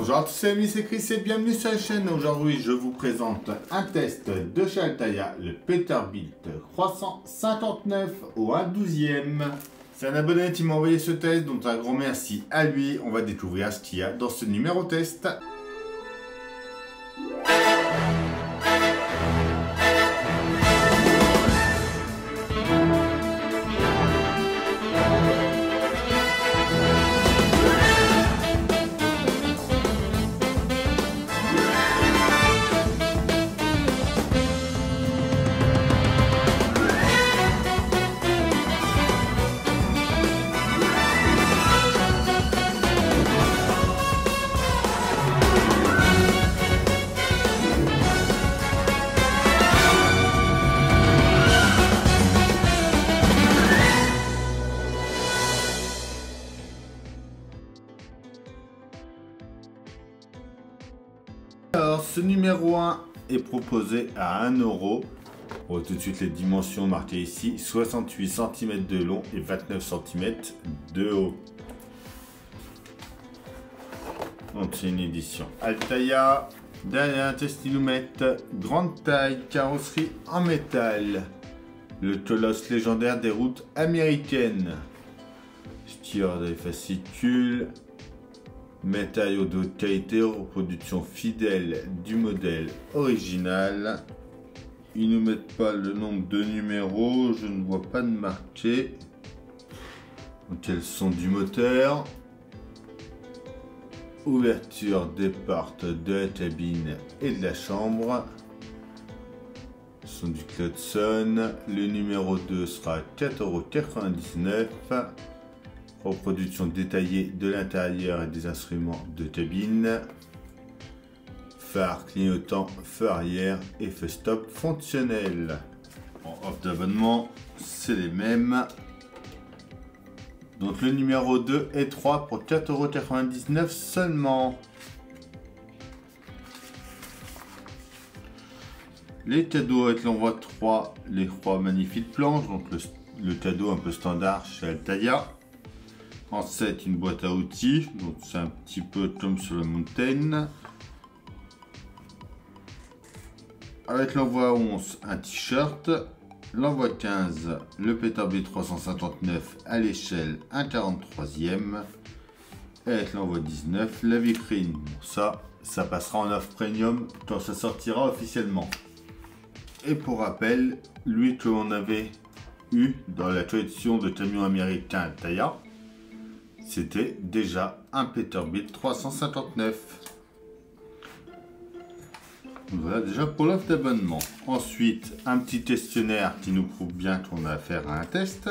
Bonjour à tous, c'est Ami, c'est Chris et bienvenue sur la chaîne. Aujourd'hui, je vous présente un test de chez Altaïa, le Peterbilt 359 au 1/12e. C'est un abonné qui m'a envoyé ce test, donc un grand merci à lui. On va découvrir ce qu'il y a dans ce numéro test. Alors, ce numéro 1 est proposé à 1 €. On voit tout de suite les dimensions marquées ici. 68 cm de long et 29 cm de haut. Donc c'est une édition Altaïa. Derrière un testilomètre, grande taille, carrosserie en métal. Le colosse légendaire des routes américaines. Skieur des fascicules. Matériaux de haute qualité, reproduction fidèle du modèle original. Ils ne nous mettent pas le nombre de numéros, je ne vois pas de marqué. Donc elles sont du moteur. Ouverture des portes de la cabine et de la chambre. Ce sont du Clodson. Le numéro 2 sera 4,99 €. Reproduction détaillée de l'intérieur et des instruments de cabine. Phare clignotant, feu arrière et feu stop fonctionnel. En offre d'abonnement, c'est les mêmes. Donc le numéro 2 et 3 pour 4,99 € seulement. Les cadeaux avec l'envoi 3, les 3 magnifiques planches. Donc le cadeau un peu standard chez Altaïa. En 7, une boîte à outils, donc c'est un petit peu comme sur le Mountain. Avec l'envoi 11, un t-shirt. L'envoi 15, le Peterbilt 359 à l'échelle 1/43e. Et avec l'envoi 19, la vitrine. Bon, ça passera en offre premium quand ça sortira officiellement. Et pour rappel, lui que l'on avait eu dans la collection de camions américains Altaïa, c'était déjà un Peterbilt 359. Voilà déjà pour l'offre d'abonnement. Ensuite, un petit questionnaire qui nous prouve bien qu'on a affaire à un test.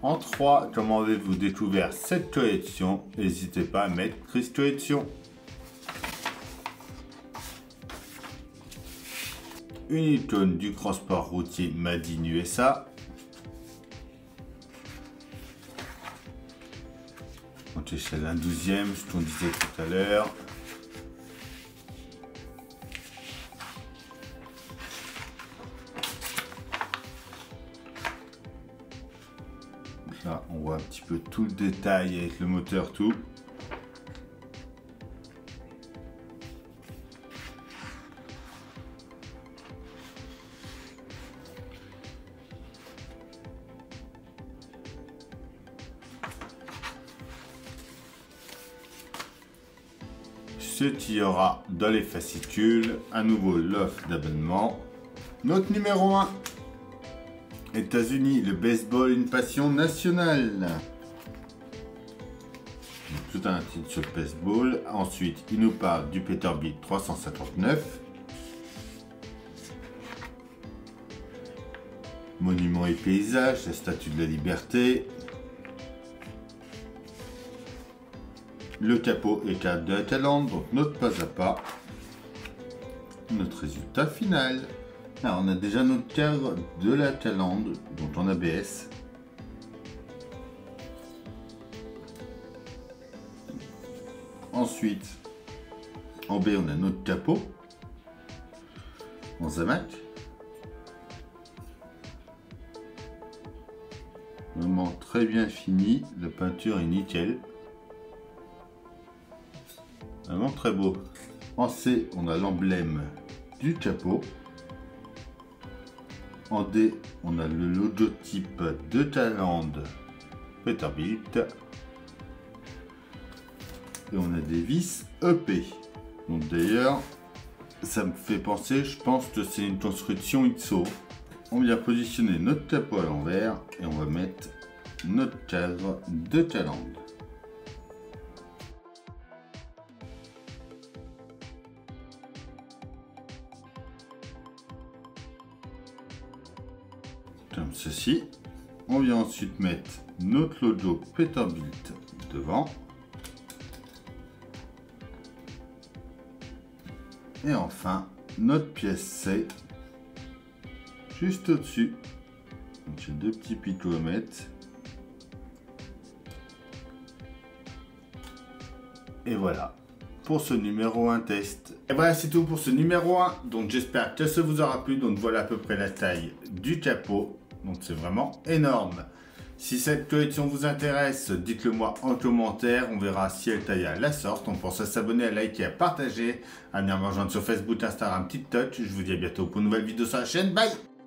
En 3, comment avez-vous découvert cette collection? N'hésitez pas à mettre Chris Collection. Une icône du transport routier Made in USA. Donc échelle 1/12e, ce qu'on disait tout à l'heure. Là, on voit un petit peu tout le détail avec le moteur tout. Ce qu'il y aura dans les fascicules, à nouveau l'offre d'abonnement. Notre numéro 1, États-Unis, le baseball, une passion nationale. Tout un titre sur le baseball. Ensuite, il nous parle du Peterbilt 359. Monuments et paysages, la statue de la liberté. Le capot et cadre de la Thaïlande, donc notre pas à pas. Notre résultat final. Alors on a déjà notre cadre de la Thaïlande, donc en ABS. Ensuite, en B, on a notre capot. en zamac. Vraiment très bien fini, la peinture est nickel. Vraiment très beau. En C, on a l'emblème du capot. En D, on a le logotype de Thailand Peterbilt. Et on a des vis EP. Donc d'ailleurs, ça me fait penser, je pense que c'est une construction ITSO. On vient positionner notre capot à l'envers et on va mettre notre cadre de Thailand. Comme ceci. On vient ensuite mettre notre logo Peterbilt devant. Et enfin, notre pièce C juste au-dessus. Donc j'ai deux petits picots à mettre. Et voilà pour ce numéro 1 test. Et voilà, c'est tout pour ce numéro 1. Donc j'espère que ça vous aura plu. Donc voilà à peu près la taille du capot. Donc c'est vraiment énorme. Si cette collection vous intéresse, dites-le moi en commentaire. On verra si elle taille à la sorte. On pense à s'abonner, à liker, à partager, à venir me rejoindre sur Facebook, Instagram, TikTok. Je vous dis à bientôt pour une nouvelle vidéo sur la chaîne. Bye!